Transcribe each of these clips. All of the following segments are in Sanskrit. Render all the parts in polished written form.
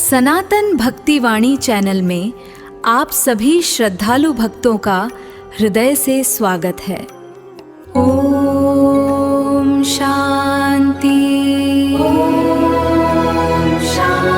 सनातन भक्तिवाणी चैनल में आप सभी श्रद्धालु भक्तों का हृदय से स्वागत है। ओम शांति। ओम शांति।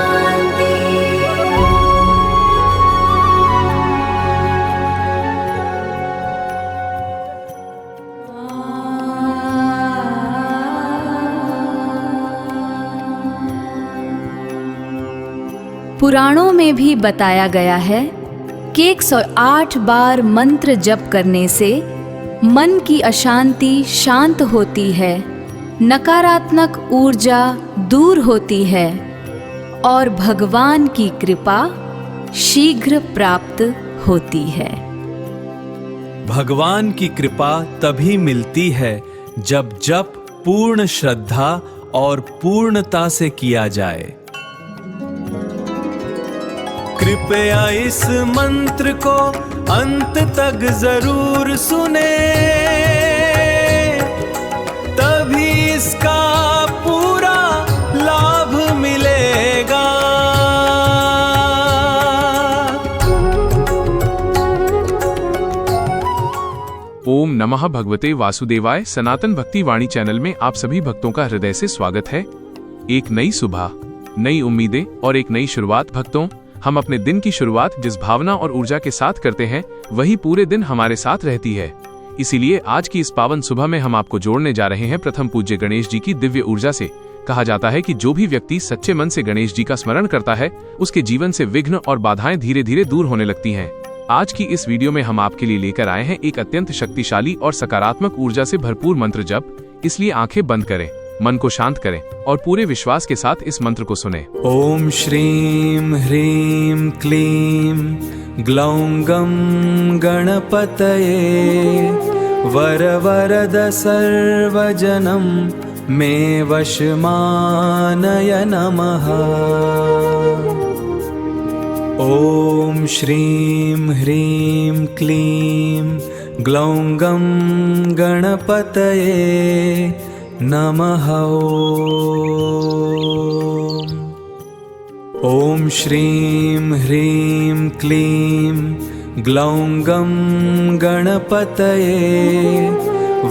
पुराणों में भी बताया गया है कि 108 बार मंत्र जप करने से मन की अशांति शांत होती है, नकारात्मक ऊर्जा दूर होती है और भगवान की कृपा शीघ्र प्राप्त होती है। भगवान की कृपा तभी मिलती है जब जप पूर्ण श्रद्धा और पूर्णता से किया जाए। कृपया इस मंत्र को अंत तक जरूर सुने, तभी इसका पूरा लाभ मिलेगा। ओम नमः भगवते वासुदेवाय। सनातन भक्ति वाणी चैनल में आप सभी भक्तों का हृदय से स्वागत है। एक नई सुबह, नई उम्मीदें और एक नई शुरुआत। भक्तों, हम अपने दिन की शुरुआत जिस भावना और ऊर्जा के साथ करते हैं वही पूरे दिन हमारे साथ रहती है। इसीलिए आज की इस पावन सुबह में हम आपको जोड़ने जा रहे हैं प्रथम पूज्य गणेश जी की दिव्य ऊर्जा से। कहा जाता है कि जो भी व्यक्ति सच्चे मन से गणेश जी का स्मरण करता है उसके जीवन से विघ्न और बाधाएं धीरे धीरे दूर होने लगती हैं। आज की इस वीडियो में हम आपके लिए लेकर आए हैं एक अत्यंत शक्तिशाली और सकारात्मक ऊर्जा से भरपूर मंत्र जप। इसलिए आंखें बंद करें, मन को शांत करें और पूरे विश्वास के साथ इस मंत्र को सुनें। ओम श्रीं ह्रीं क्लीं ग्लौं गं गणपतये वरवरद सर्वजनं मे वशमानय नमः। ओम श्रीं ह्रीं क्लीं ग्लौं गं गणपतये नमः। ओम श्रीं ह्रीं क्लीं ग्लौं गं गणपतये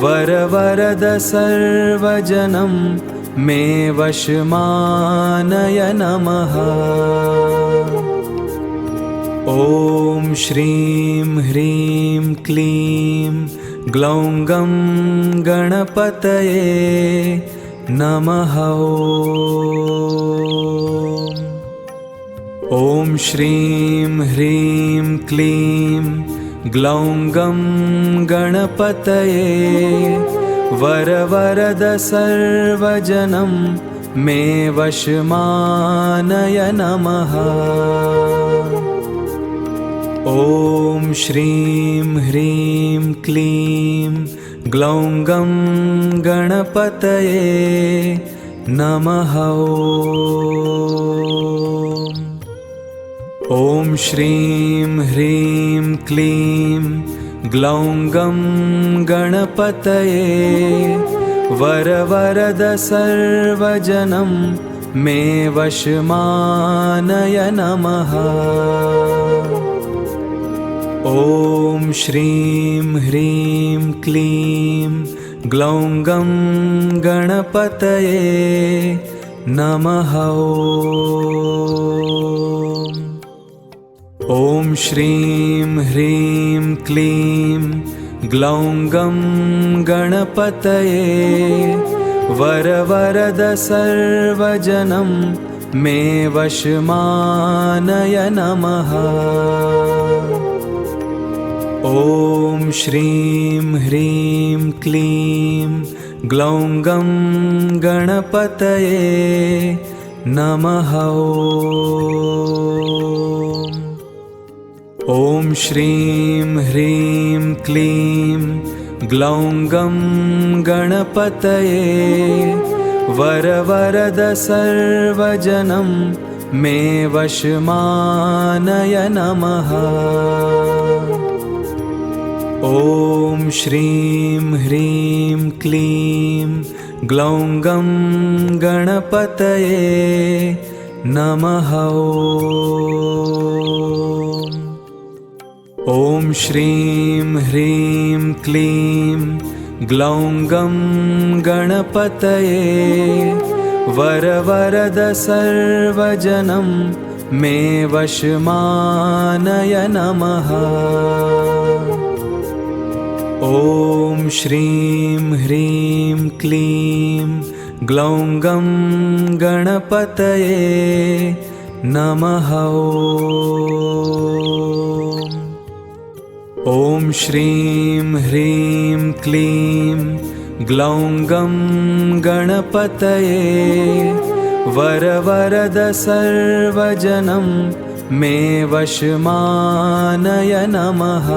वरवरद सर्वजनं मे वशमानय नमः। ओम श्रीं ह्रीं क्लीं ग्लौं गं गणपतये नमः। ओम श्रीं ह्रीं क्लीं ग्लौं गं गणपतये वरवरद सर्वजनं मे वशमानय नमः। ओम श्रीं ह्रीं क्लीं ग्लौं गं गणपतये नमः। ओम श्रीं ह्रीं क्लीं ग्लौं गं गणपतये वरवरद सर्वजनं मे वशमानय नमः। ओम श्रीं ह्रीं क्लीं ग्लौं गं गणपतये नमः। ओम श्रीं ह्रीं क्लीं ग्लौं गं गणपतये वरवरद सर्वजनं मे वशमानय नमः। ओम श्रीं ह्रीं क्लीं ग्लौं गं गणपतये नमः। ओम श्रीं ह्रीं क्लीं ग्लौं गं गणपतये वरवरद सर्वजनं मे वशमानय नमः। ओम श्रीं ह्रीं क्लीं ग्लौं गं गणपतये नमः। ॐ श्रीं ह्रीं क्लीं ग्लौं गं गणपतये वरवरद सर्वजनं मे वशमानय नमः। ॐ श्रीं ह्रीं क्लीं ग्लौं गं गणपतये नमः। ॐ श्रीं ह्रीं क्लीं ग्लौं गं गणपतये वरवरद सर्वजनं मे वशमानय नमः।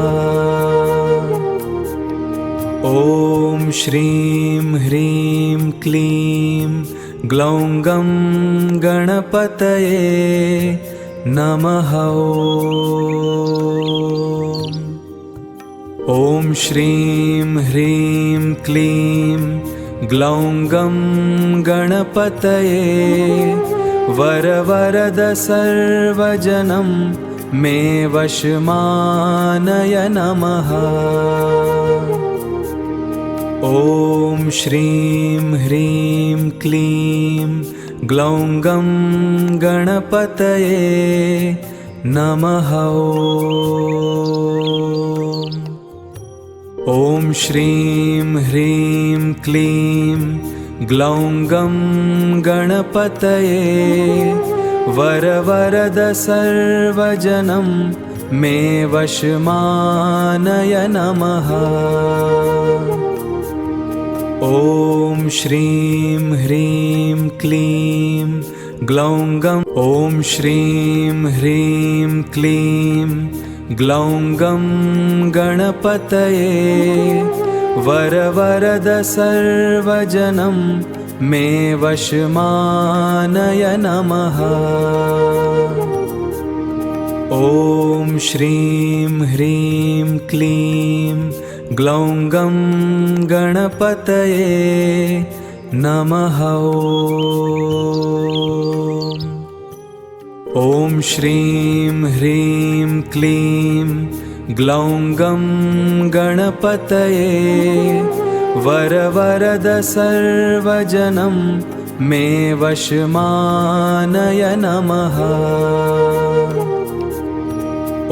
ॐ श्रीं ह्रीं क्लीं ग्लौं गं गणपतये नमः। ॐ श्रीं ह्रीं क्लीं ग्लौं गं गणपतये वरवरद सर्वजनं मे वशमानय नमः। ॐ श्रीं ह्रीं क्लीं ग्लौं गं गणपतये नमः। ॐ श्रीं ह्रीं क्लीं ग्लौं गं गणपतये वरवरद सर्वजनं मे वशमानय नमः। ॐ श्रीं ह्रीं क्लीं ग्लौं गं ॐ श्रीं ह्रीं क्लीं ग्लौं गं गणपतये वरवरद सर्वजनं मे वशमानय नमः। ॐ श्रीं ह्रीं क्लीं ग्लौं गं गणपतये नमः। ॐ श्रीं ह्रीं क्लीं ग्लौं गं गणपतये वरवरद सर्वजनं मे वशमानय नमः।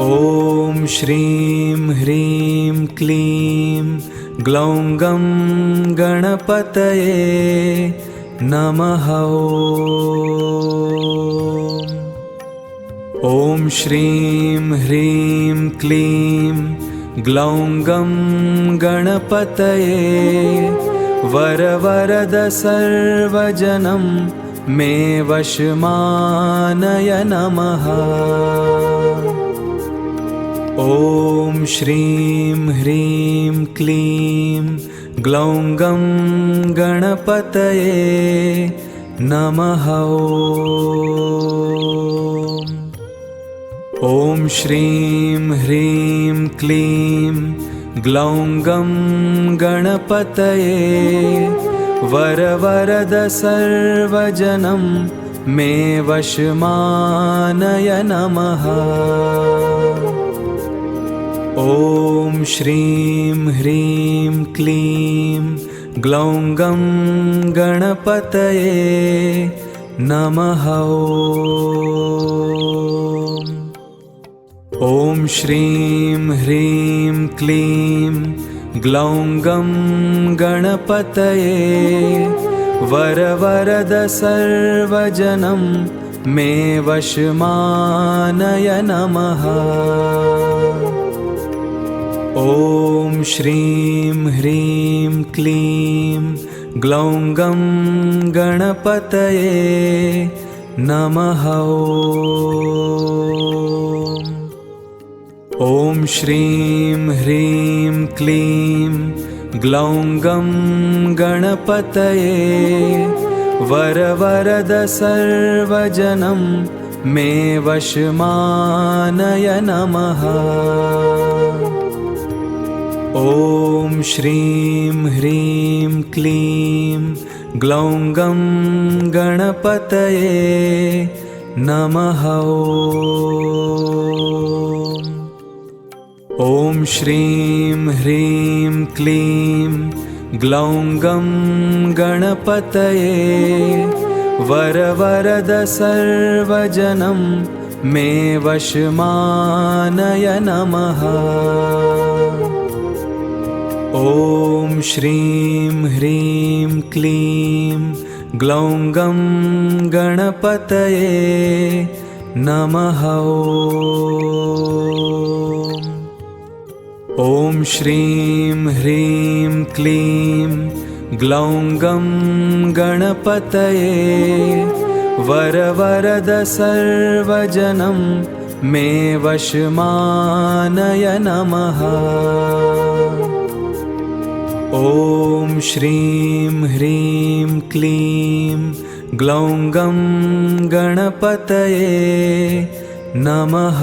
ॐ श्रीं ह्रीं क्लीं ग्लौं गं गणपतये नमः। ॐ श्रीं ह्रीं क्लीं ग्लौं गं गणपतये वरवरद सर्वजनं मे वशमानय नमः। ॐ श्रीं ह्रीं क्लीं ग्लौं गं गणपतये नमः। ॐ श्रीं ह्रीं क्लीं ग्लौं गं गणपतये वरवरद सर्वजनं मे वशमानय नमः। ॐ श्रीं ह्रीं क्लीं ग्लौं गं गणपतये नमः। ॐ श्रीं ह्रीं क्लीं ग्लौं गं गणपतये वरवरद सर्वजनं मे वशमानय नमः। ॐ श्रीं ह्रीं क्लीं ग्लौं गं गणपतये नमः। ॐ श्रीं ह्रीं क्लीं ग्लौं गं गणपतये वरवरद सर्वजनं मे वशमानय नमः। ॐ श्रीं ह्रीं क्लीं ग्लौं गं गणपतये नमः। ॐ श्रीं ह्रीं क्लीं ग्लौं गं गणपतये वरवरद सर्वजनं मे वशमानय नमः। ॐ श्रीं ह्रीं क्लीं ग्लौं गं गणपतये नमः। ॐ श्रीं ह्रीं क्लीं ग्लौं गं गणपतये वरवरद सर्वजनं मे वशमानय नमः। ॐ श्रीं ह्रीं क्लीं ग्लौं गं गणपतये नमः।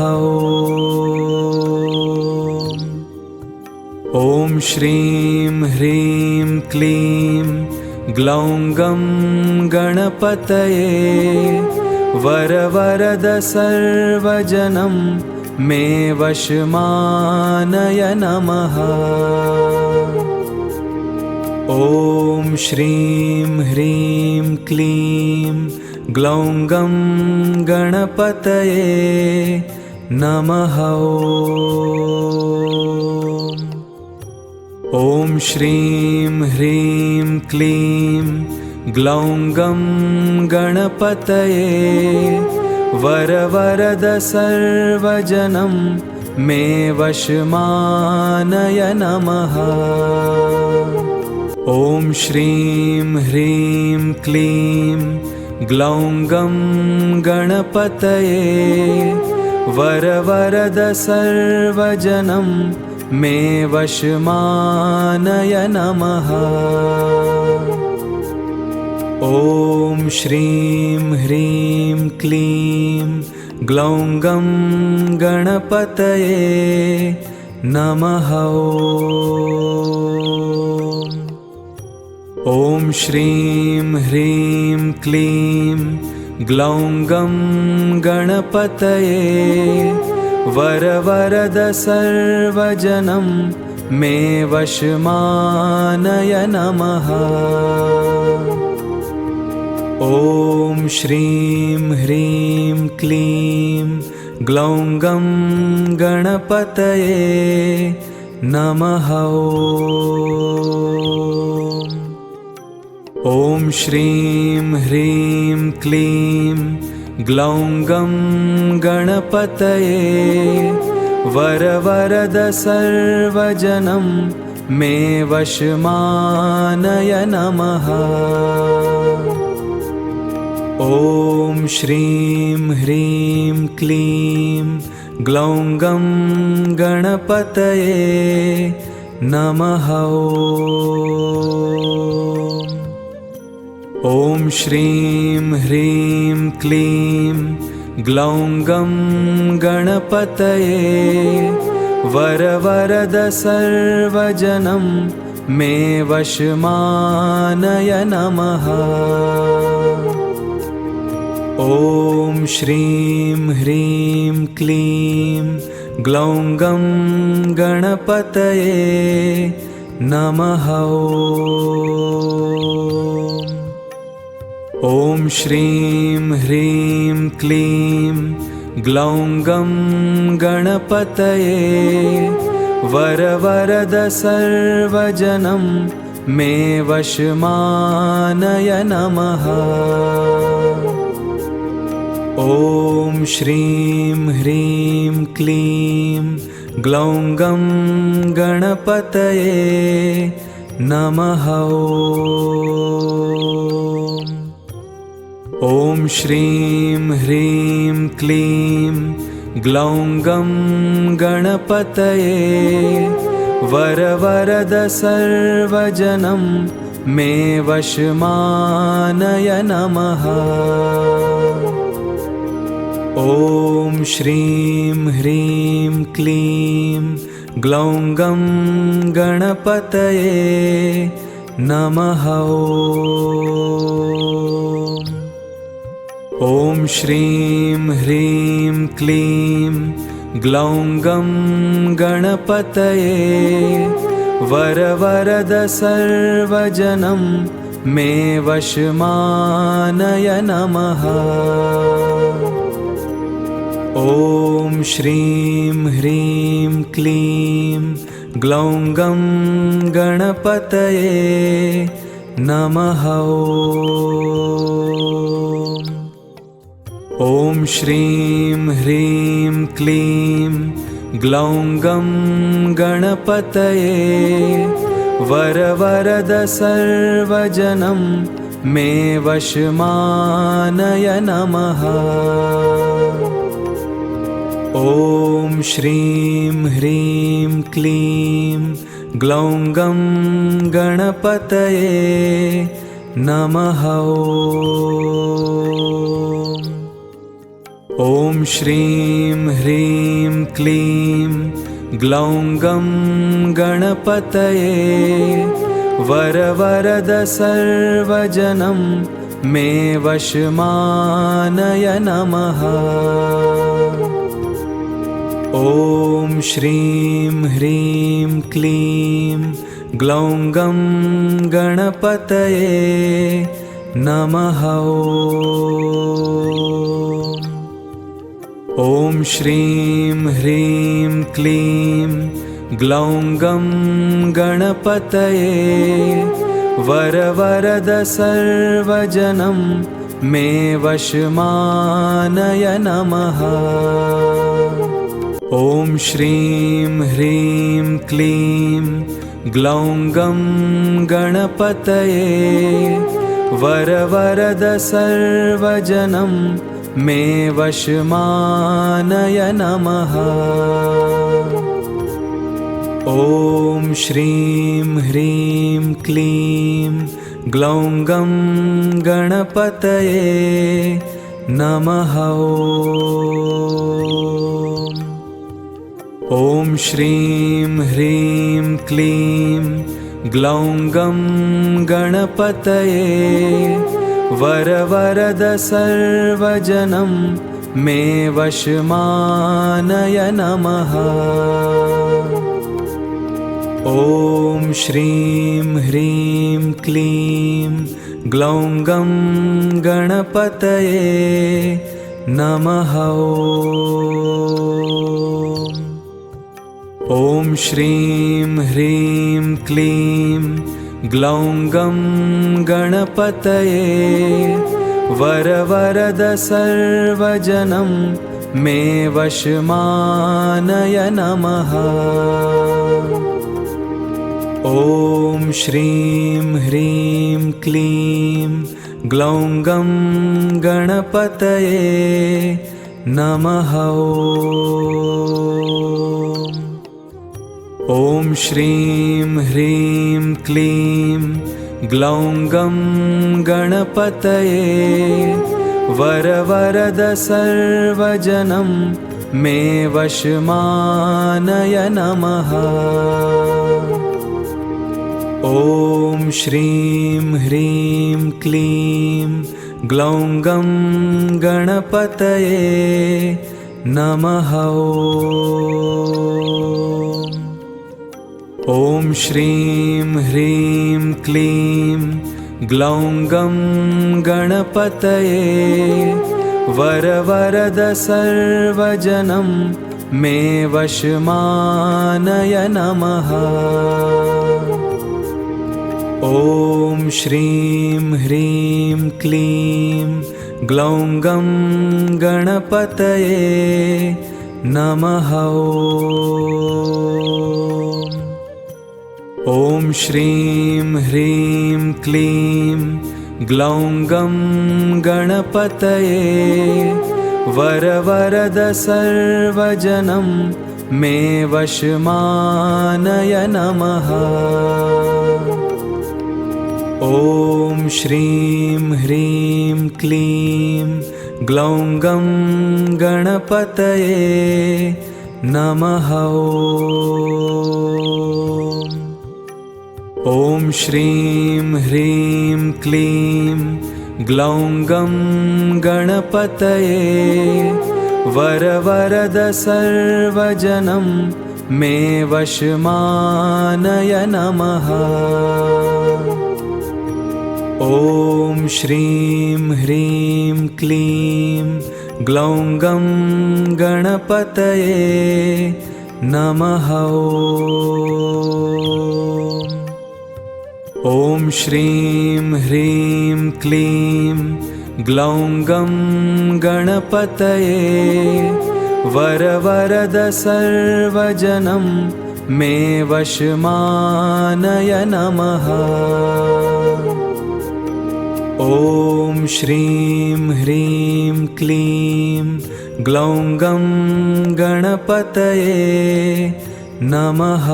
ॐ श्रीं ह्रीं क्लीं ग्लौं गं गणपतये वरवरद सर्वजनं मे वशमानय नमः। ॐ श्रीं ह्रीं क्लीं ग्लौं गं गणपतये नमः। ॐ श्रीं ह्रीं क्लीं ग्लौं गं गणपतये वरवरद सर्वजनं मे वशमानय नमः। ॐ श्रीं ह्रीं क्लीं ग्लौं गं गणपतये वरवरद सर्वजनं मे वशमानय नमः। ॐ श्रीं ह्रीं क्लीं ग्लौं गं गणपतये नमः। ॐ श्रीं ह्रीं क्लीं ग्लौं गं गणपतये वरवरद सर्वजनं मे वशमानय नमः। ॐ श्रीं ह्रीं क्लीं ग्लौं गं गणपतये नमः। ॐ श्रीं ह्रीं क्लीं ग्लौं गं गणपतये वरवरद सर्वजनं मे वशमानय नमः। ॐ श्रीं ह्रीं क्लीं ग्लौं गं गणपतये नमः। ॐ श्रीं ह्रीं क्लीं ग्लौं गं गणपतये वरवरद सर्वजनं मे वशमानय नमः। ॐ श्रीं ह्रीं क्लीं ग्लौं गं गणपतये नमः। ॐ श्रीं ह्रीं क्लीं ग्लौं गं गणपतये वरवरद सर्वजनं मे वशमानय नमः। ॐ श्रीं ह्रीं क्लीं ग्लौं गं गणपतये नमः। ॐ श्रीं ह्रीं क्लीं ग्लौं गं गणपतये वरवरद सर्वजनं मे वशमानय नमः। ॐ श्रीं ह्रीं क्लीं ग्लौं गं गणपतये नमः। ॐ श्रीं ह्रीं क्लीं ग्लौं गं गणपतये वरवरद सर्वजनं मे वशमानय नमः। ॐ श्रीं ह्रीं क्लीं ग्लौं गं गणपतये नमः। ॐ श्रीं ह्रीं क्लीं ग्लौं गं गणपतये वरवरद सर्वजनं मे वशमानय नमः। ॐ श्रीं ह्रीं क्लीं ग्लौं गं गणपतये नमः। ॐ श्रीं ह्रीं क्लीं ग्लौं गं गणपतये वरवरद सर्वजनं मे वशमानय नमः। ॐ श्रीं ह्रीं क्लीं ग्लौं गं गणपतये नमः। ॐ श्रीं ह्रीं क्लीं ग्लौं गं गणपतये वरवरद सर्वजनं मे वशमानय नमः। ॐ श्रीं ह्रीं क्लीं ग्लौं गं गणपतये वरवरद सर्वजनं मे वशमानय नमः। ॐ श्रीं ह्रीं क्लीं ग्लौं गं गणपतये नमः। ॐ श्रीं ह्रीं क्लीं ग्लौं गं गणपतये वरवरद सर्वजनं मे वशमानय नमः। ॐ श्रीं ह्रीं क्लीं ग्लौं गं गणपतये नमः। ॐ श्रीं ह्रीं क्लीं ग्लौं गं गणपतये वरवरद सर्वजनं मे वशमानय नमः। ॐ श्रीं ह्रीं क्लीं ग्लौं गं गणपतये नमः। ॐ श्रीं ह्रीं क्लीं ग्लौं गं गणपतये वरवरद सर्वजनं मे वशमानय नमः। ॐ श्रीं ह्रीं क्लीं ग्लौं गं गणपतये नमः। ॐ श्रीं ह्रीं क्लीं ग्लौं गं गणपतये वरवरद सर्वजनं मे वशमानय नमः। ॐ श्रीं ह्रीं क्लीं ग्लौं गं गणपतये नमः। ॐ श्रीं ह्रीं क्लीं ग्लौं गं गणपतये वरवरद सर्वजनं मे वशमानय नमः। ॐ श्रीं ह्रीं क्लीं ग्लौं गं गणपतये नमः। ॐ श्रीं ह्रीं क्लीं ग्लौं गं गणपतये वरवरद सर्वजनं मे वशमानय नमः। ॐ श्रीं ह्रीं क्लीं ग्लौं गं गणपतये नमः। ॐ श्रीं ह्रीं क्लीं ग्लौं गं गणपतये वरवरद सर्वजनं मे वशमानय नमः। ॐ श्रीं ह्रीं क्लीं ग्लौं गं गणपतये नमः।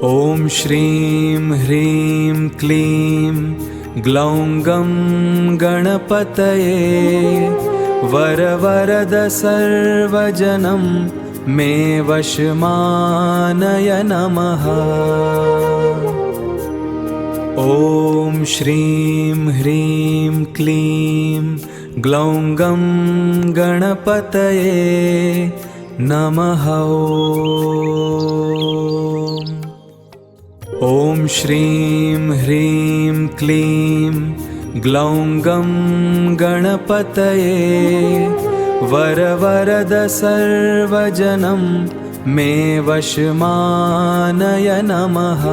ॐ श्रीं ह्रीं क्लीं ग्लौं गं गणपतये वरवरद सर्वजनं मे वशमानय नमः। ॐ श्रीं ह्रीं क्लीं ग्लौं गं गणपतये नमः। ॐ श्रीं ह्रीं क्लीं ग्लौं गं गणपतये वरवरद सर्वजनं मे वशमानय नमः।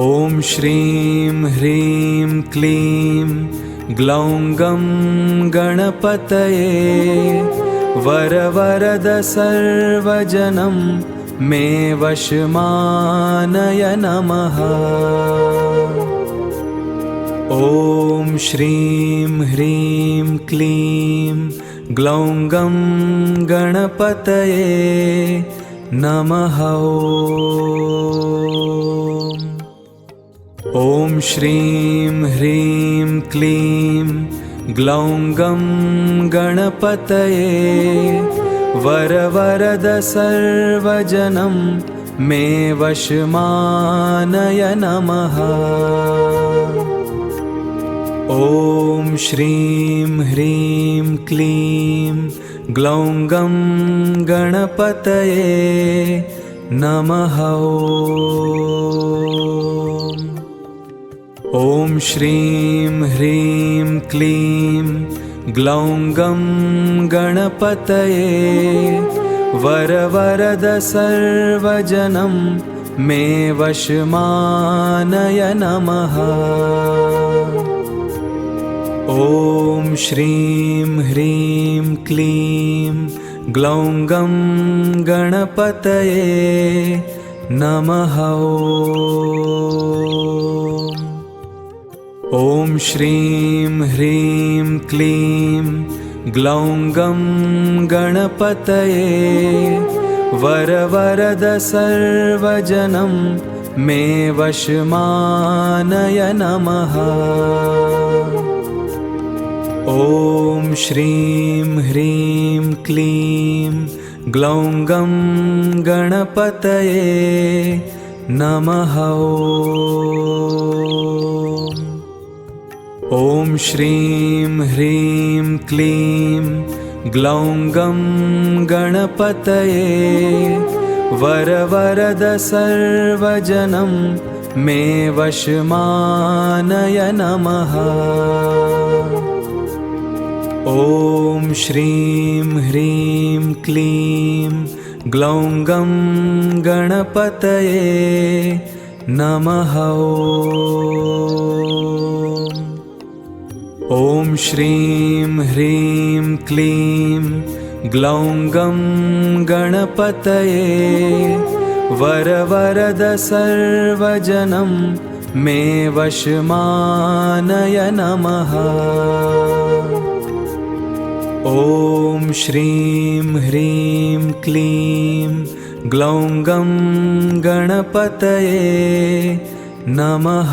ॐ श्रीं ह्रीं क्लीं ग्लौं गं गणपतये वरवरद सर्वजनं मे वशमानय नमः। ॐ श्रीं ह्रीं क्लीं ग्लौं गं गणपतये नमः। ॐ श्रीं ह्रीं क्लीं ग्लौं गं गणपतये वरवरद सर्वजनं मे वशमानय नमः। ॐ श्रीं ह्रीं क्लीं ग्लौं गं गणपतये नमः। ॐ श्रीं ह्रीं क्लीं ग्लौं गं गणपतये वरवरद सर्वजनं मे वशमानय नमः। ॐ श्रीं ह्रीं क्लीं ग्लौं गं गणपतये नमः। ॐ श्रीं ह्रीं क्लीं ग्लौं गं गणपतये वरवरद सर्वजनं मे वशमानय नमः। ॐ श्रीं ह्रीं क्लीं ग्लौं गं गणपतये नमः। ॐ श्रीं ह्रीं क्लीं ग्लौं गं गणपतये वरवरद सर्वजनं मे वशमानय नमः। ॐ श्रीं ह्रीं क्लीं ग्लौं गं गणपतये नमः। ॐ श्रीं ह्रीं क्लीं ग्लौं गं गणपतये वरवरद सर्वजनं मे वशमानय नमः। ॐ श्रीं ह्रीं क्लीं ग्लौं गं गणपतये नमः।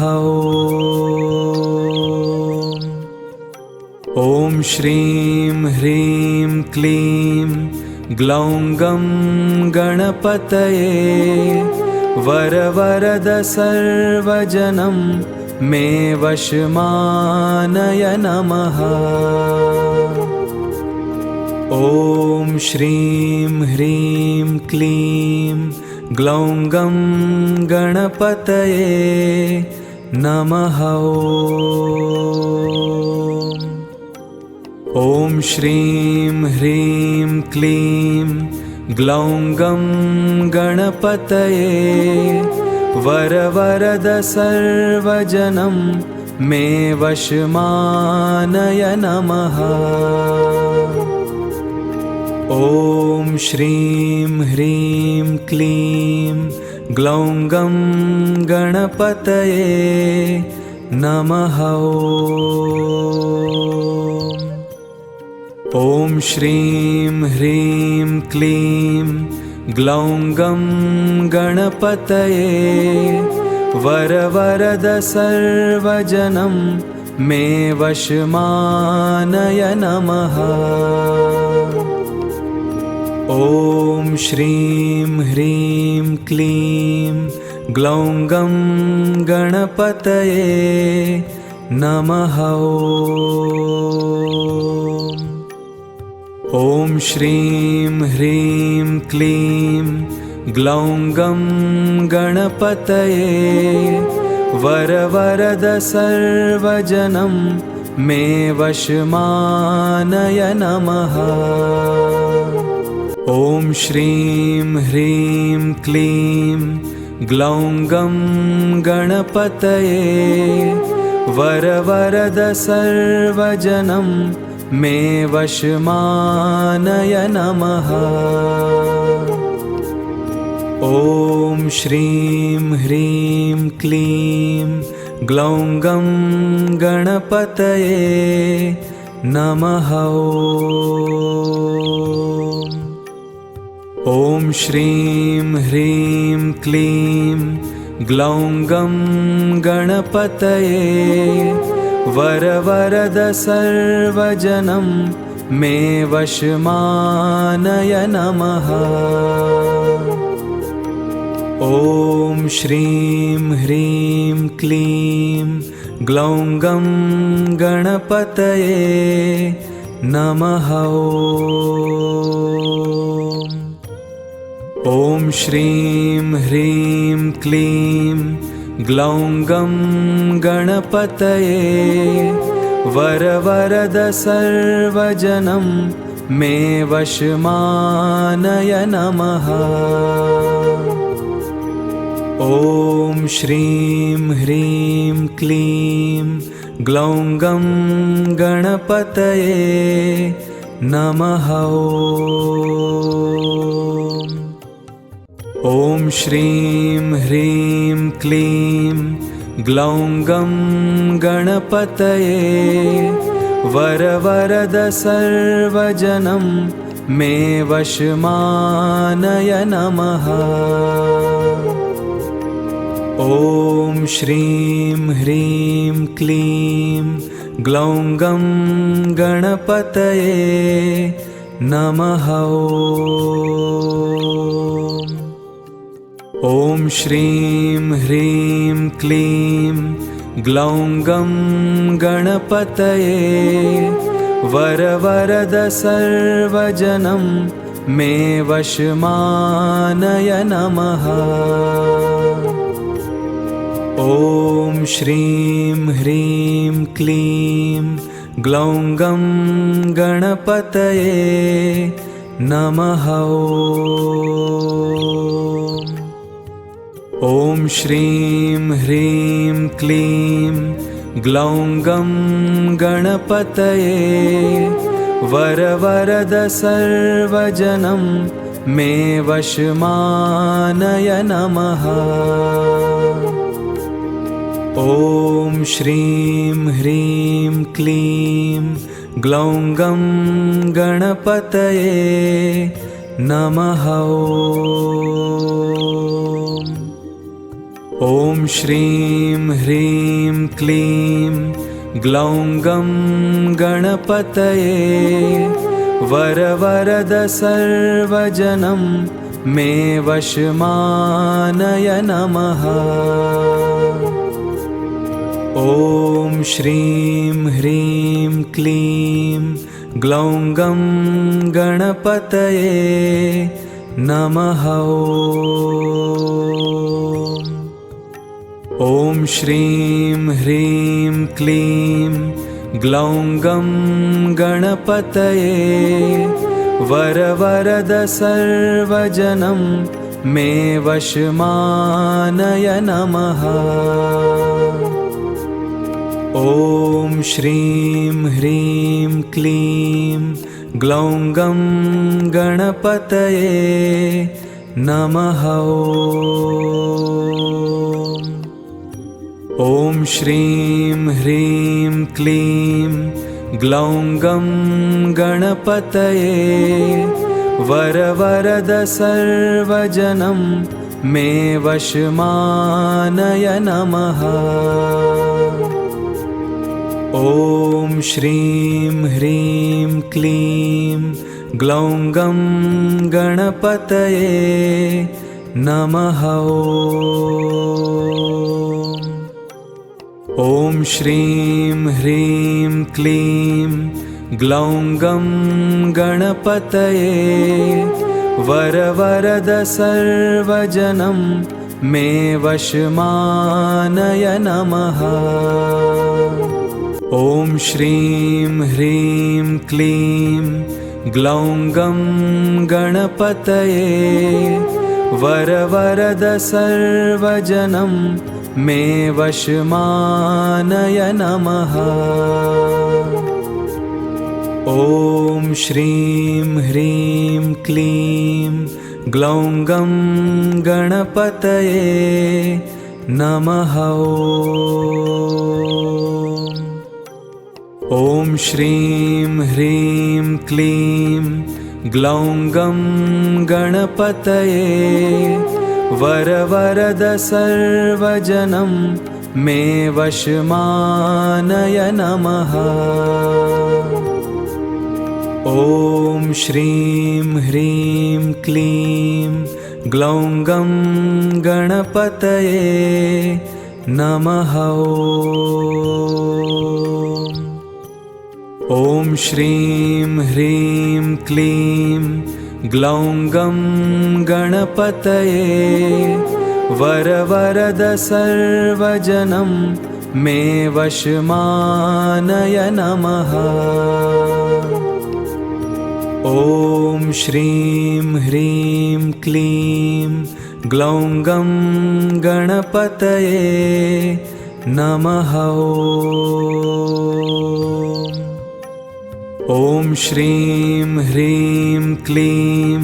ॐ श्रीं ह्रीं क्लीं ग्लौं गं गणपतये वरवरद सर्वजनं मे वशमानय नमः। ॐ श्रीं ह्रीं क्लीं ग्लौं गं गणपतये नमः। ॐ श्रीं ह्रीं क्लीं ग्लौं गं गणपतये वरवरद सर्वजनं मे वशमानय नमः। ॐ श्रीं ह्रीं क्लीं ग्लौं गं गणपतये नमः। ॐ श्रीं ह्रीं क्लीं ग्लौं गं गणपतये वरवरद सर्वजनं मे वशमानय नमः। ॐ श्रीं ह्रीं क्लीं ग्लौं गं गणपतये नमः। ॐ श्रीं ह्रीं क्लीं ग्लौं गं गणपतये वरवरद सर्वजनं मे वशमानय नमः। ॐ श्रीं ह्रीं क्लीं ग्लौं गं गणपतये वरवरद सर्वजनं मे वशमानय नमः। ॐ श्रीं ह्रीं क्लीं ग्लौं गं गणपतये नमः। ॐ श्रीं ह्रीं क्लीं ग्लौं गं गणपतये वरवरद सर्वजनं मे वशमानय नमः। ॐ श्रीं ह्रीं क्लीं ग्लौं गं गणपतये नमः। ॐ श्रीं ह्रीं क्लीं ग्लौं गं गणपतये वरवरद सर्वजनं मे वशमानय नमः। ॐ श्रीं ह्रीं क्लीं ग्लौं गं गणपतये नमः। ॐ श्रीं ह्रीं क्लीं ग्लौं गं गणपतये वरवरद सर्वजनं मे वशमानय नमः। ॐ श्रीं ह्रीं क्लीं ग्लौं गं गणपतये नमः। ॐ श्रीं ह्रीं क्लीं ग्लौं गं गणपतये वरवरद सर्वजनं मे वशमानय नमः। ॐ श्रीं ह्रीं क्लीं ग्लौं गं गणपतये नमः। ॐ श्रीं ह्रीं क्लीं ग्लौं गं गणपतये वरवरद सर्वजनं मे वशमानय नमः। ॐ श्रीं ह्रीं क्लीं ग्लौं गं गणपतये नमः। ॐ श्रीं ह्रीं क्लीं ग्लौं गं गणपतये वरवरद सर्वजनं मे वशमानय नमः। ॐ श्रीं ह्रीं क्लीं ग्लौं गं गणपतये नमः। ॐ श्रीं ह्रीं क्लीं ग्लौं गं गणपतये वरवरद सर्वजनं मे वशमानय नमः। ॐ श्रीं ह्रीं क्लीं ग्लौं गं गणपतये नमः। ॐ श्रीं ह्रीं क्लीं ग्लौं गं गणपतये वरवरद सर्वजनं मे वशमानय नमः। ॐ श्रीं ह्रीं क्लीं ग्लौं गं गणपतये नमः। ॐ श्रीं ह्रीं क्लीं ग्लौं गं गणपतये वरवरद सर्वजनं मे वशमानय नमः। ॐ श्रीं ह्रीं क्लीं ग्लौं गं गणपतये वरवरद सर्वजनं मे वशमानय नमः। ॐ श्रीं ह्रीं क्लीं ग्लौं गं गणपतये नमः। ॐ श्रीं ह्रीं क्लीं ग्लौं गं गणपतये वरवरद सर्वजनं मे वशमानय नमः। ॐ श्रीं ह्रीं क्लीं ग्लौं गं गणपतये नमः। ॐ श्रीं ह्रीं क्लीं ग्लौं गं गणपतये वरवरद सर्वजनं मे वशमानय नमः। ॐ श्रीं ह्रीं क्लीं ग्लौं गं गणपतये नमः। ॐ श्रीं ह्रीं क्लीं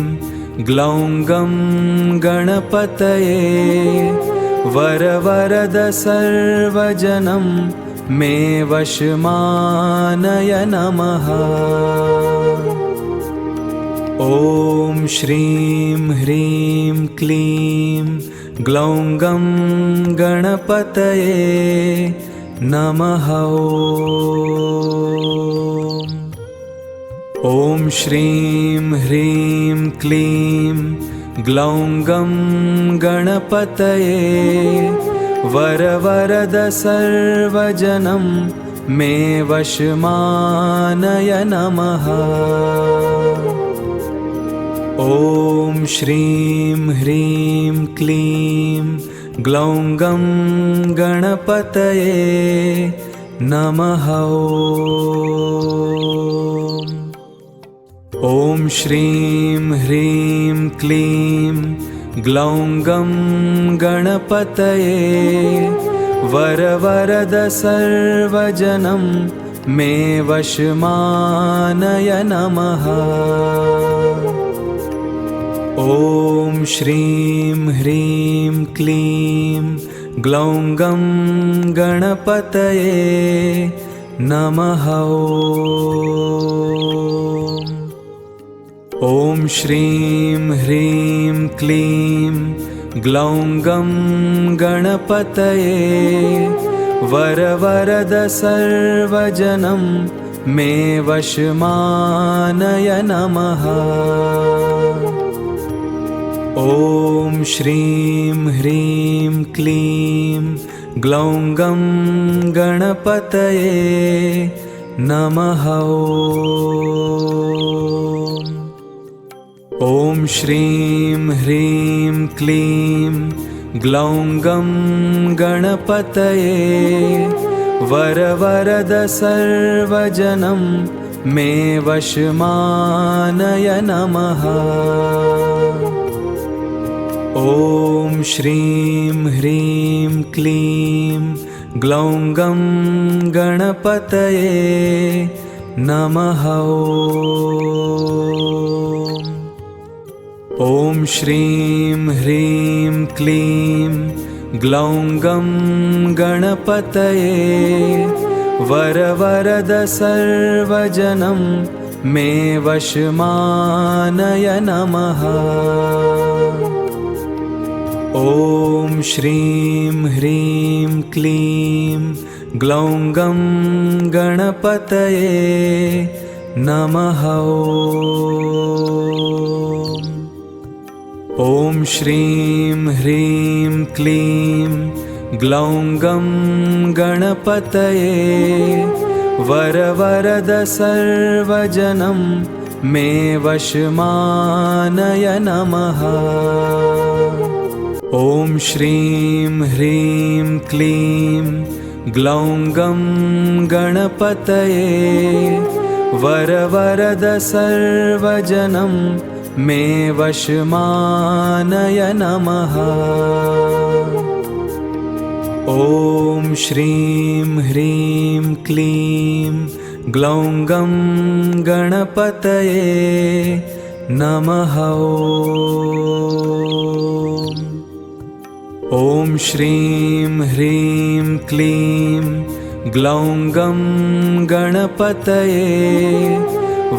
ग्लौं गं गणपतये वरवरद सर्वजनं मे वशमानय नमः। ॐ श्रीं ह्रीं क्लीं ग्लौं गं गणपतये नमः। ॐ श्रीं ह्रीं क्लीं ग्लौं गं गणपतये वरवरद सर्वजनं मे वशमानय नमः। ॐ श्रीं ह्रीं क्लीं ग्लौं गं गणपतये नमः। ॐ श्रीं ह्रीं क्लीं ग्लौं गं गणपतये वरवरद सर्वजनं मे वशमानय नमः। ॐ श्रीं ह्रीं क्लीं ग्लौं गं गणपतये नमः। ॐ श्रीं ह्रीं क्लीं ग्लौं गं गणपतये वरवरद सर्वजनं मे वशमानय नमः। ॐ श्रीं ह्रीं क्लीं ग्लौं गं गणपतये नमः। ॐ श्रीं ह्रीं क्लीं ग्लौं गं गणपतये वरवरद सर्वजनं मे वशमानय नमः। ॐ श्रीं ह्रीं क्लीं ग्लौं गं गणपतये नमः। ॐ श्रीं ह्रीं क्लीं ग्लौं गं गणपतये वरवरद सर्वजनं मे वशमानय नमः। ॐ श्रीं ह्रीं क्लीं ग्लौं गं गणपतये नमः। ॐ श्रीं ह्रीं क्लीं ग्लौं गं गणपतये वरवरद सर्वजनं मे वशमानय नमः। ॐ श्रीं ह्रीं क्लीं ग्लौं गं गणपतये वरवरद सर्वजनं मे वशमानय नमः। ॐ श्रीं ह्रीं क्लीं ग्लौं गं गणपतये नमः। ॐ श्रीं ह्रीं क्लीं ग्लौं गं गणपतये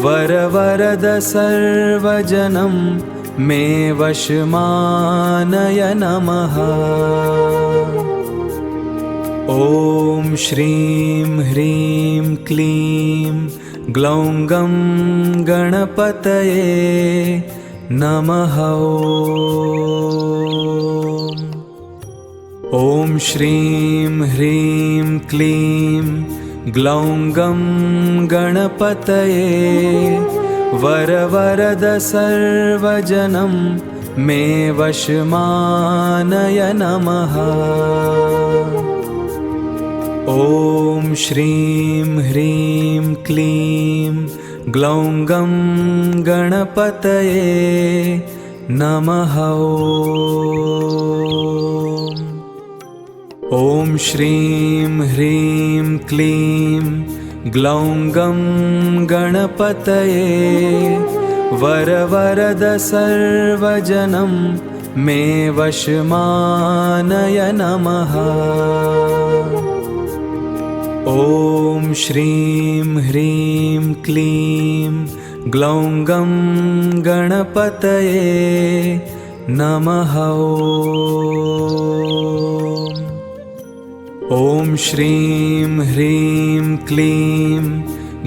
वरवरद सर्वजनं मे वशमानय नमः। ॐ श्रीं ह्रीं क्लीं ग्लौं गं गणपतये नमः। ॐ श्रीं ह्रीं क्लीं ग्लौं गं गणपतये वरवरद सर्वजनं मे वशमानय नमः। ॐ श्रीं ह्रीं क्लीं ग्लौं गं गणपतये नमः। ॐ श्रीं ह्रीं क्लीं ग्लौं गं गणपतये वरवरद सर्वजनं मे वशमानय नमः। ॐ श्रीं ह्रीं क्लीं ग्लौं गं गणपतये नमः। ॐ श्रीं ह्रीं क्लीं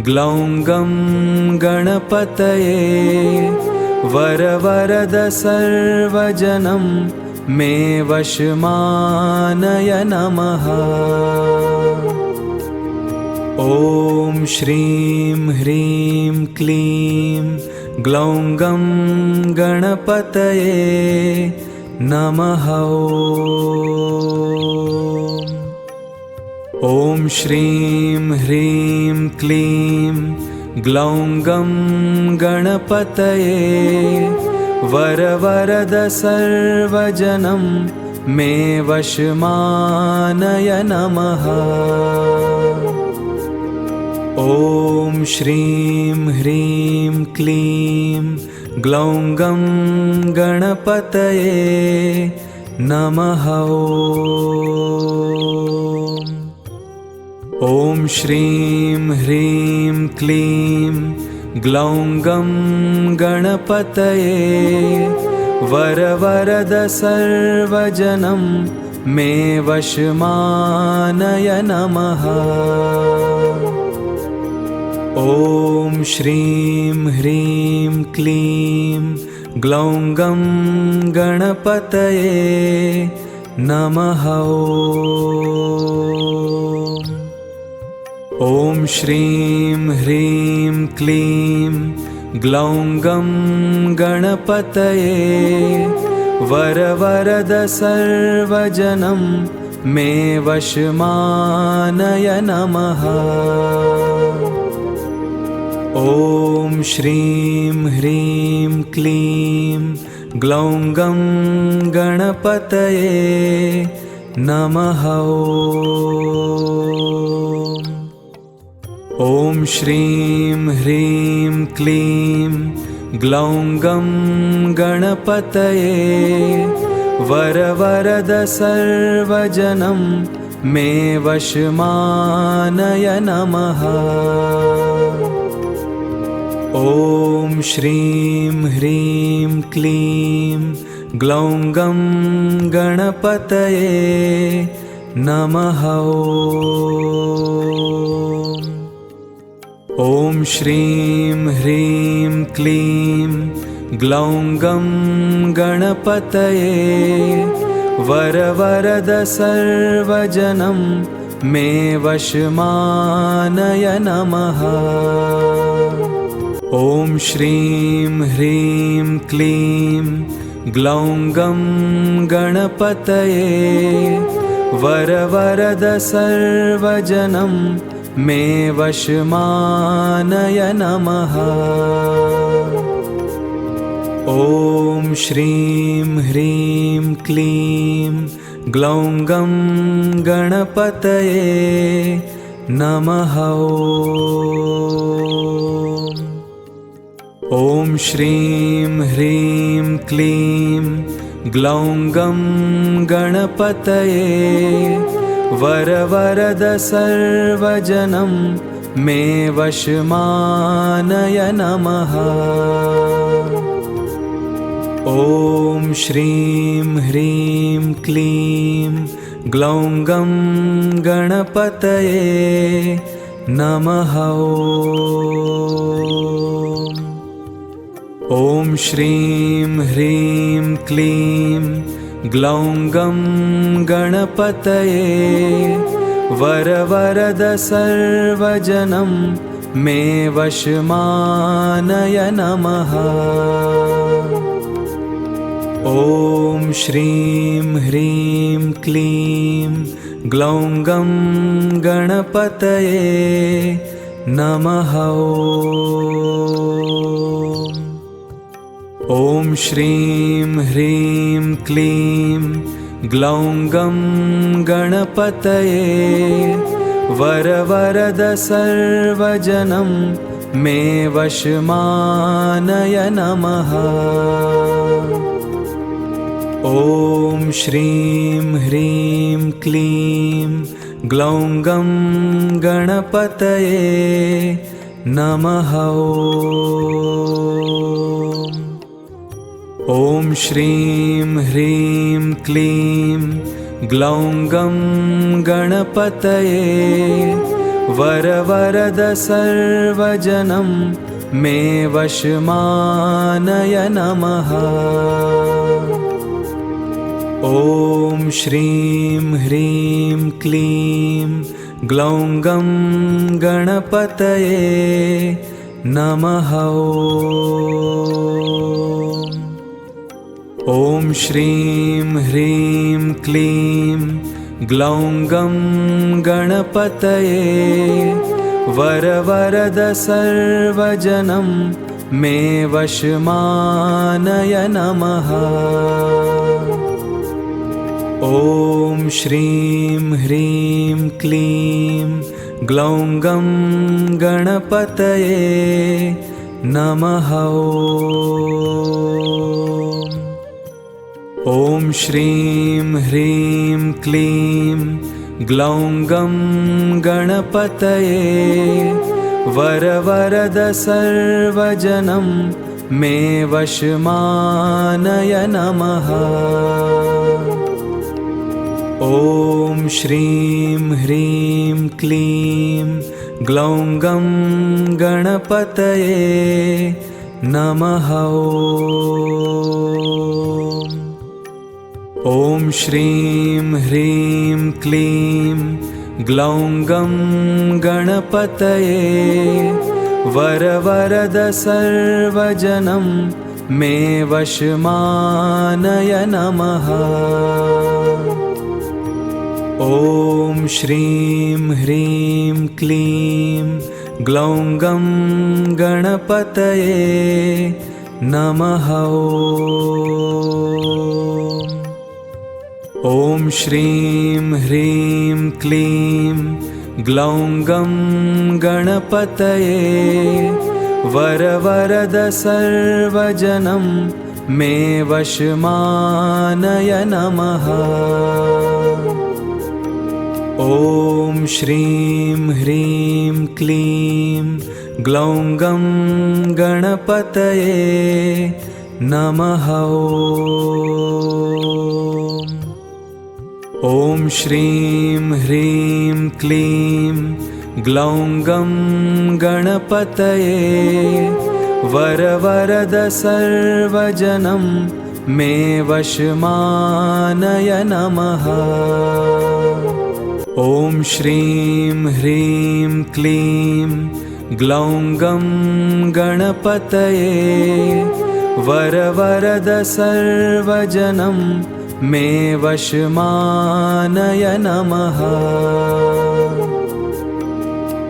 ग्लौं गं गणपतये वरवरद सर्वजनं मे वशमानय नमः। ॐ श्रीं ह्रीं क्लीं ग्लौं गं गणपतये नमः। ॐ श्रीं ह्रीं क्लीं ग्लौं गं गणपतये वरवरद सर्वजनं मे वशमानय नमः। ॐ श्रीं ह्रीं क्लीं ग्लौं गं गणपतये नमः। ॐ श्रीं ह्रीं क्लीं ग्लौं गं गणपतये वरवरद सर्वजनं मे वशमानय नमः। ॐ श्रीं ह्रीं क्लीं ग्लौं गं गणपतये नमः। ॐ श्रीं ह्रीं क्लीं ग्लौं गं गणपतये वरवरद सर्वजनं मे वशमानय नमः। ॐ श्रीं ह्रीं क्लीं ग्लौं गं गणपतये नमः। ॐ श्रीं ह्रीं क्लीं ग्लौं गं गणपतये वरवरद सर्वजनं मे वशमानय नमः। ॐ श्रीं ह्रीं क्लीं ग्लौं गं गणपतये नमः। ॐ श्रीं ह्रीं क्लीं ग्लौं गं गणपतये वरवरद सर्वजनं मे वशमानय नमः। ॐ श्रीं ह्रीं क्लीं ग्लौं गं गणपतये वरवरद सर्वजनं मे वशमानय नमः। ॐ श्रीं ह्रीं क्लीं ग्लौं गं गणपतये नमः। ॐ श्रीं ह्रीं क्लीं ग्लौं गं गणपतये वरवरद सर्वजनं मे वशमानय नमः। ॐ श्रीं ह्रीं क्लीं ग्लौं गं गणपतये नमः। ॐ श्रीं ह्रीं क्लीं ग्लौं गं गणपतये वरवरद सर्वजनं मे वशमानय नमः। ॐ श्रीं ह्रीं क्लीं ग्लौं गं गणपतये नमः। ॐ श्रीं ह्रीं क्लीं ग्लौं गं गणपतये वरवरद सर्वजनं मे वशमानय नमः। ॐ श्रीं ह्रीं क्लीं ग्लौं गं गणपतये नमः। ॐ श्रीं ह्रीं क्लीं ग्लौं गं गणपतये वरवरद सर्वजनं मे वशमानय नमः। ॐ श्रीं ह्रीं क्लीं ग्लौं गं गणपतये नमः। ॐ श्रीं ह्रीं क्लीं ग्लौं गं गणपतये वरवरद सर्वजनं मे वशमानय नमः। ॐ श्रीं ह्रीं क्लीं ग्लौं गं गणपतये नमः। ॐ श्रीं ह्रीं क्लीं ग्लौं गं गणपतये वरवरद सर्वजनं मे वशमानय नमः। ॐ श्रीं ह्रीं क्लीं ग्लौं गं गणपतये नमः। ॐ श्रीं ह्रीं क्लीं ग्लौं गं गणपतये वरवरद सर्वजनं मे वशमानय नमः। ॐ श्रीं ह्रीं क्लीं ग्लौं गं गणपतये नमः। ॐ श्रीं ह्रीं क्लीं ग्लौं गं गणपतये वरवरद सर्वजनं मे वशमानय नमः। ॐ श्रीं ह्रीं क्लीं ग्लौं गं गणपतये नमः। ॐ श्रीं ह्रीं क्लीं ग्लौं गं गणपतये वरवरद सर्वजनं मे वशमानय नमः। ॐ श्रीं ह्रीं क्लीं ग्लौं गं गणपतये वरवरद सर्वजनं मे वशमानय नमः।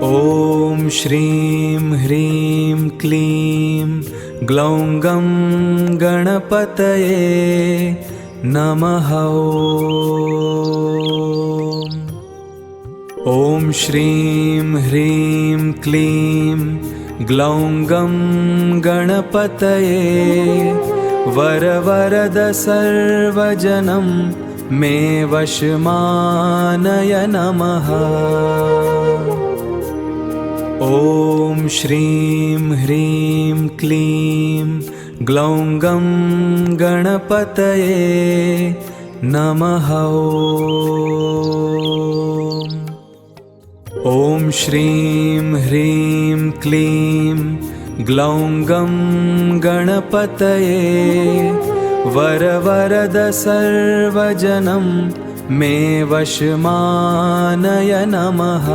ॐ श्रीं ह्रीं क्लीं ग्लौं गं गणपतये नमः। ॐ श्रीं ह्रीं क्लीं ग्लौं गं गणपतये वरवरद सर्वजनं मे वशमानय नमः। ॐ श्रीं ह्रीं क्लीं ग्लौं गं गणपतये नमः। ॐ श्रीं ह्रीं क्लीं ग्लौं गं गणपतये वरवरद सर्वजनं मे वशमानय नमः।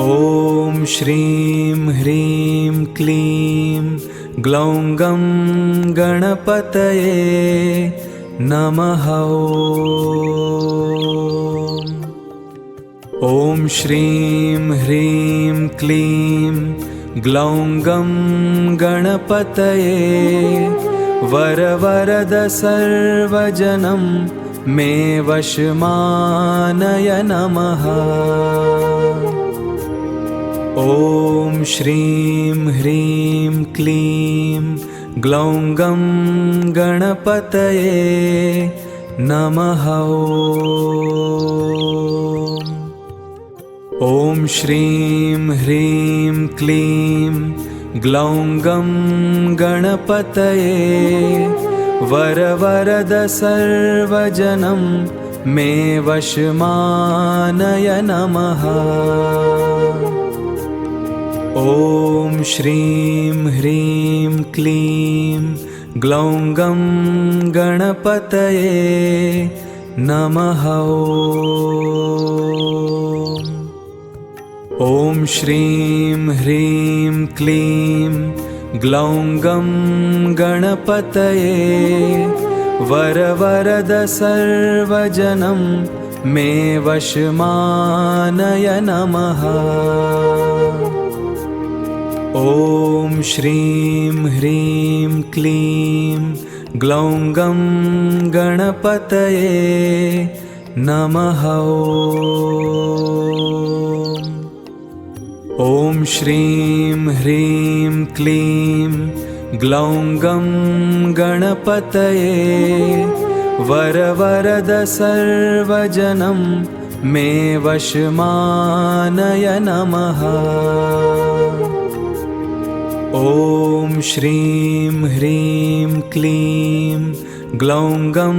ॐ श्रीं ह्रीं क्लीं ग्लौं गं गणपतये नमः। ॐ श्रीं ह्रीं क्लीं ग्लौं गं गणपतये वरवरद सर्वजनं मे वशमानय नमः। ॐ श्रीं ह्रीं क्लीं ग्लौं गं गणपतये नमः। ॐ श्रीं ह्रीं क्लीं ग्लौं गं गणपतये वरवरद सर्वजनं मे वशमानय नमः। ॐ श्रीं ह्रीं क्लीं ग्लौं गं गणपतये नमः। ॐ श्रीं ह्रीं क्लीं ग्लौं गं गणपतये वरवरद सर्वजनं मे वशमानय नमः। ॐ श्रीं ह्रीं क्लीं ग्लौं गं गणपतये नमः। ॐ श्रीं ह्रीं क्लीं ग्लौं गं गणपतये वरवरद सर्वजनं मे वशमानय नमः। ॐ श्रीं ह्रीं क्लीं ग्लौं गं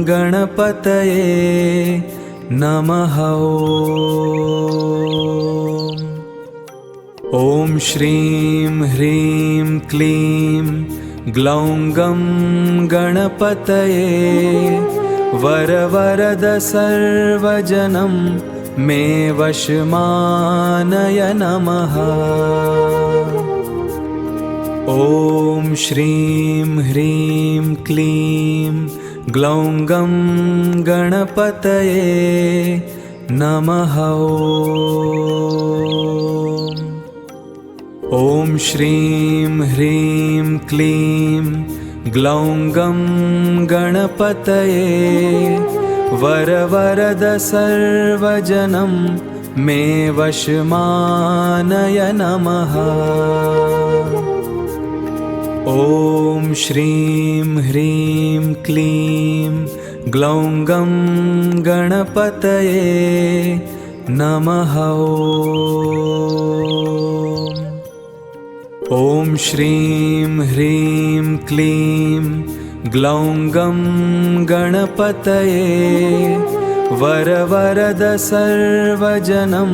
गणपतये नमः। ॐ श्रीं ह्रीं क्लीं ग्लौं गं गणपतये वरवरद सर्वजनं मे वशमानय नमः। ॐ श्रीं ह्रीं क्लीं ग्लौं गं गणपतये नमः। ॐ श्रीं ह्रीं क्लीं ग्लौं गं गणपतये वरवरद सर्वजनं मे वशमानय नमः। ॐ श्रीं ह्रीं क्लीं ग्लौं गं गणपतये नमः। ॐ श्रीं ह्रीं क्लीं ग्लौं गं गणपतये वरवरद सर्वजनं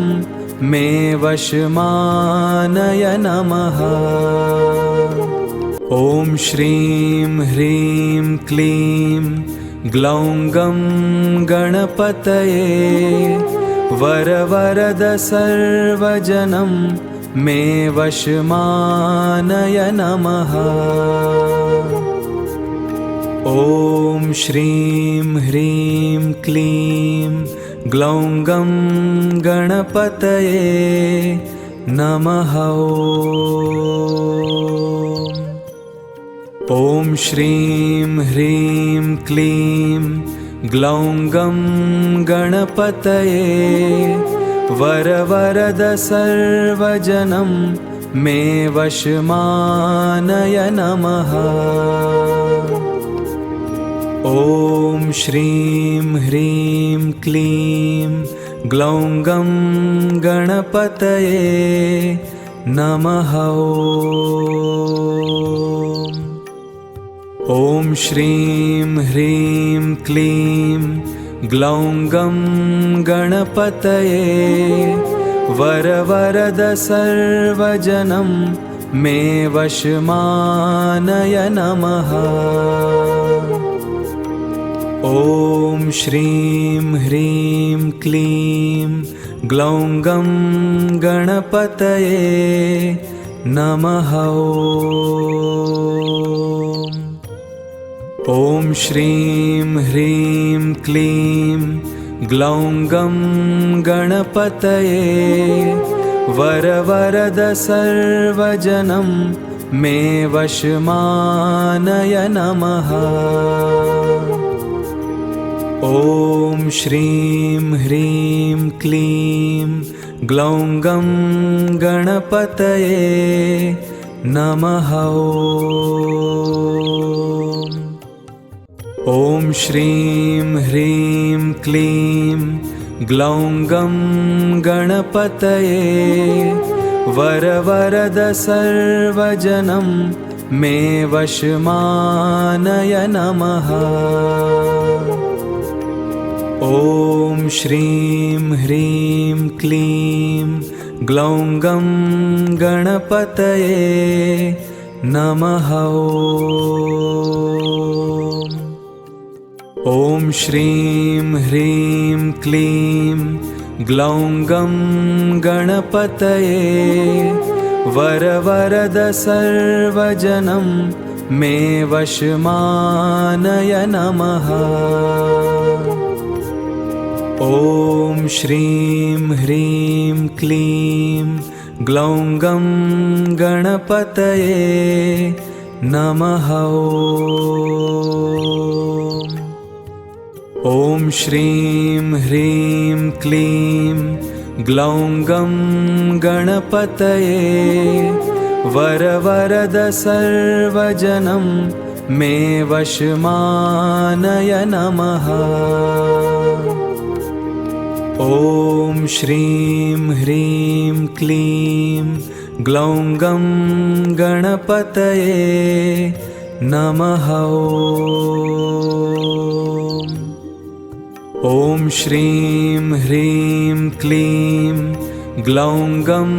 मे वशमानय नमः। ॐ श्रीं ह्रीं क्लीं ग्लौं गं गणपतये वरवरद सर्वजनं मे वशमानय नमः। ॐ श्रीं ह्रीं क्लीं ग्लौं गं गणपतये नमः। ॐ श्रीं ह्रीं क्लीं ग्लौं गं गणपतये वरवरद सर्वजनं मे वशमानय नमः। ॐ श्रीं ह्रीं क्लीं ग्लौं गं गणपतये नमः। ॐ श्रीं ह्रीं क्लीं ग्लौं गं गणपतये वरवरद सर्वजनं मे वशमानय नमः। ॐ श्रीं ह्रीं क्लीं ग्लौं गं गणपतये नमः। ॐ श्रीं ह्रीं क्लीं ग्लौं गं गणपतये वरवरद सर्वजनं मे वशमानय नमः। ॐ श्रीं ह्रीं क्लीं ग्लौं गं गणपतये नमः। ॐ श्रीं ह्रीं क्लीं ग्लौं गं गणपतये वरवरद सर्वजनं मे वशमानय नमः। ॐ श्रीं ह्रीं क्लीं ग्लौं गं गणपतये नमः। ॐ श्रीं ह्रीं क्लीं ग्लौं गं गणपतये वरवरद सर्वजनं मे वशमानय नमः। ॐ श्रीं ह्रीं क्लीं ग्लौं गं गणपतये नमः। ॐ श्रीं ह्रीं क्लीं ग्लौं गं गणपतये वरवरद सर्वजनं मे वशमानय नमः। ॐ श्रीं ह्रीं क्लीं ग्लौं गं गणपतये नमः। ॐ श्रीं ह्रीं क्लीं ग्लौं गं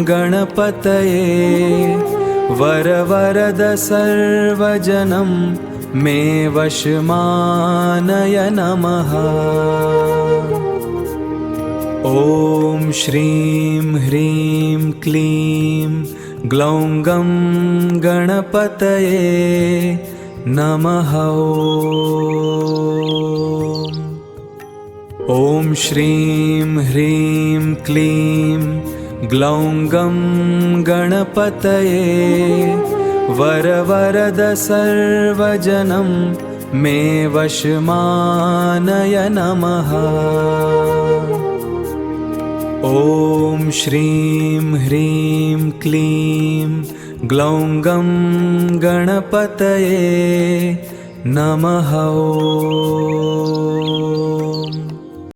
गणपतये वरवरद सर्वजनं मे वशमानय नमः। ॐ श्रीं ह्रीं क्लीं ग्लौं गं गणपतये नमः। ॐ श्रीं ह्रीं क्लीं ग्लौं गं गणपतये वरवरद सर्वजनं मे वशमानय नमः। ॐ श्रीं ह्रीं क्लीं ग्लौं गं गणपतये नमः।